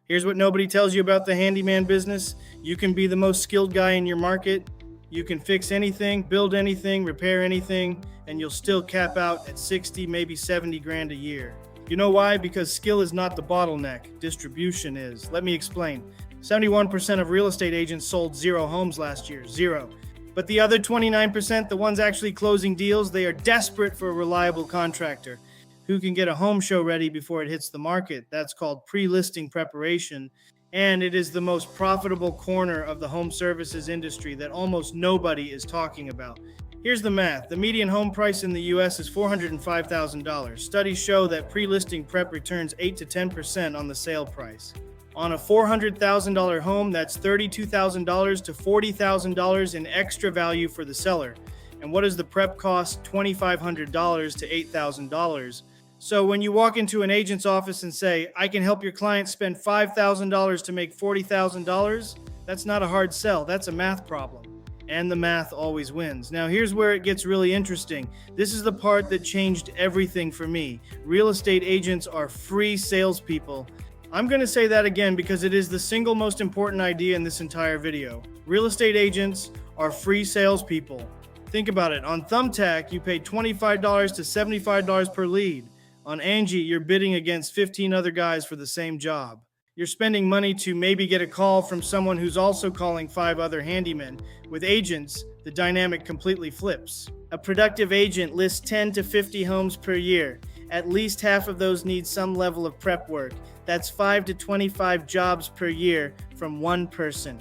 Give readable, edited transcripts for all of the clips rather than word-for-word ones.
Here's what nobody tells you about the handyman business. You can be the most skilled guy in your market. You can fix anything, build anything, repair anything, and you'll still cap out at 60, maybe 70 grand a year. You know why? Because skill is not the bottleneck, distribution is. Let me explain. 71% of real estate agents sold 0 homes last year, 0. But the other 29%, the ones actually closing deals, they are desperate for a reliable contractor who can get a home show ready before it hits the market. That's called pre-listing preparation, and it is the most profitable corner of the home services industry that almost nobody is talking about. Here's the math. The median home price in the US is $405,000. Studies show that pre-listing prep returns 8 to 10% on the sale price. On a $400,000 home, that's $32,000 to $40,000 in extra value for the seller. And what does the prep cost? $2,500 to $8,000. So when you walk into an agent's office and say, I can help your client spend $5,000 to make $40,000, that's not a hard sell. That's a math problem. And the math always wins. Now here's where it gets really interesting. This is the part that changed everything for me. Real estate agents are free salespeople. I'm going to say that again because it is the single most important idea in this entire video. Real estate agents are free salespeople. Think about it. On Thumbtack, you pay $25 to $75 per lead. On Angie, you're bidding against 15 other guys for the same job. You're spending money to maybe get a call from someone who's also calling 5 other handymen. With agents, the dynamic completely flips. A productive agent lists 10 to 50 homes per year. At least half of those need some level of prep work. That's 5 to 25 jobs per year from one person.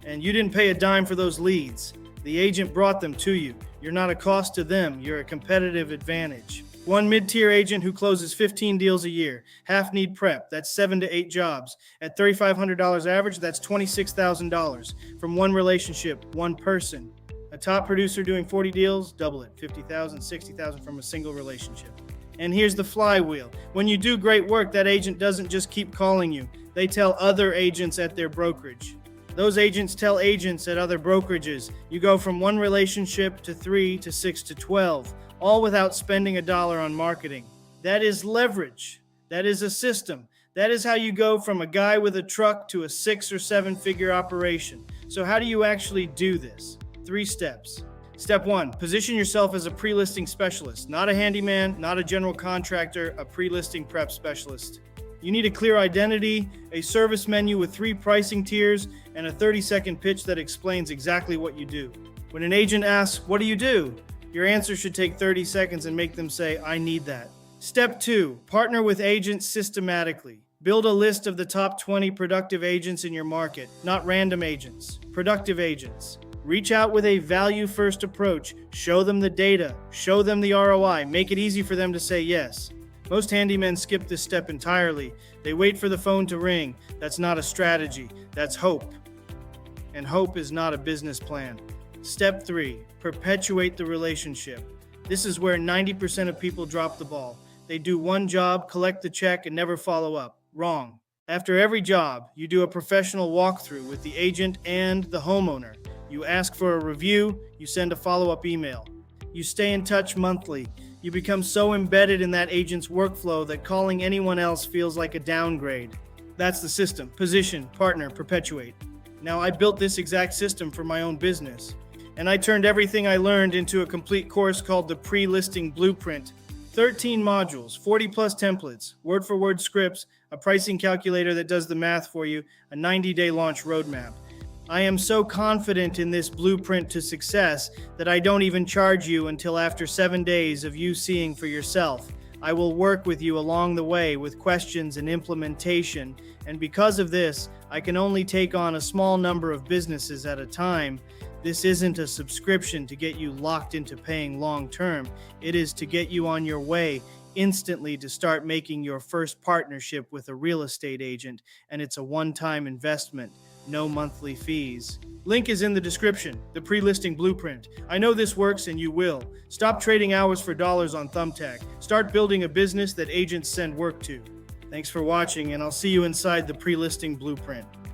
And you didn't pay a dime for those leads. The agent brought them to you. You're not a cost to them. You're a competitive advantage. One mid-tier agent who closes 15 deals a year. Half need prep. That's 7 to 8 jobs. At $3,500 average, that's $26,000 from one relationship, one person. A top producer doing 40 deals, double it. 50,000, 60,000 from a single relationship. And here's the flywheel. When you do great work, that agent doesn't just keep calling you. They tell other agents at their brokerage. Those agents tell agents at other brokerages. You go from one relationship to 3 to 6 to 12, all without spending a dollar on marketing. That is leverage. That is a system. That is how you go from a guy with a truck to a 6 or 7 figure operation. So how do you actually do this? 3 steps. Step 1, position yourself as a pre-listing specialist, not a handyman, not a general contractor, a pre-listing prep specialist. You need a clear identity, a service menu with 3 pricing tiers, and a 30-second pitch that explains exactly what you do. When an agent asks, what do you do? Your answer should take 30 seconds and make them say, I need that. Step 2, partner with agents systematically. Build a list of the top 20 productive agents in your market, not random agents, productive agents. Reach out with a value-first approach. Show them the data, show them the ROI, make it easy for them to say yes. Most handymen skip this step entirely. They wait for the phone to ring. That's not a strategy, that's hope. And hope is not a business plan. Step 3, perpetuate the relationship. This is where 90% of people drop the ball. They do one job, collect the check, and never follow up. Wrong. After every job, you do a professional walkthrough with the agent and the homeowner. You ask for a review, you send a follow-up email. You stay in touch monthly. You become so embedded in that agent's workflow that calling anyone else feels like a downgrade. That's the system. Position, partner, perpetuate. Now, I built this exact system for my own business, and I turned everything I learned into a complete course called the Pre-Listing Blueprint. 13 modules, 40 plus templates, word-for-word scripts, a pricing calculator that does the math for you, a 90-day launch roadmap. I am so confident in this blueprint to success that I don't even charge you until after 7 days of you seeing for yourself. I will work with you along the way with questions and implementation, and because of this, I can only take on a small number of businesses at a time. This isn't a subscription to get you locked into paying long term. It is to get you on your way instantly to start making your first partnership with a real estate agent, and it's a one-time investment. No monthly fees. Link is in the description, the pre-listing blueprint. I know this works and you will. Stop trading hours for dollars on Thumbtack. Start building a business that agents send work to. Thanks for watching, and I'll see you inside the pre-listing blueprint.